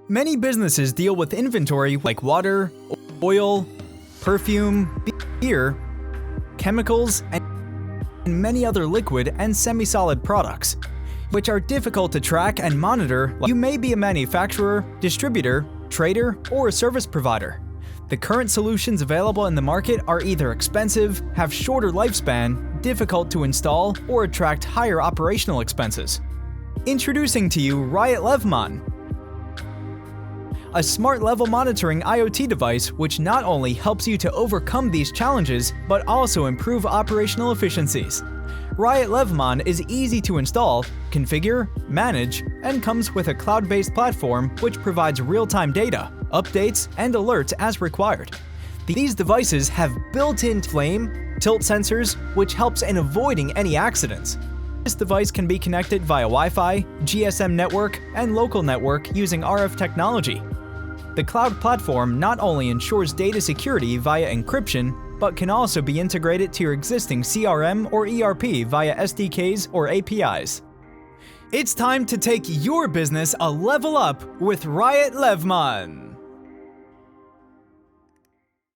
Many businesses deal with inventory like water, oil, perfume, beer, chemicals, and many other liquid and semi-solid products, which are difficult to track and monitor. You may be a manufacturer, distributor, trader, or a service provider. The current solutions available in the market are either expensive, have shorter lifespan, difficult to install, or attract higher operational expenses. Introducing to you RIOT LEV MON, a smart level monitoring IoT device which not only helps you to overcome these challenges, but also improve operational efficiencies. RIOT LEV MON is easy to install, configure, manage, and comes with a cloud-based platform which provides real-time data, updates, and alerts as required. These devices have built-in flame, tilt sensors, which helps in avoiding any accidents. This device can be connected via Wi-Fi, GSM network, and local network using RF technology. The cloud platform not only ensures data security via encryption, but can also be integrated to your existing CRM or ERP via SDKs or APIs. It's time to take your business a level up with RIOT LEV MON.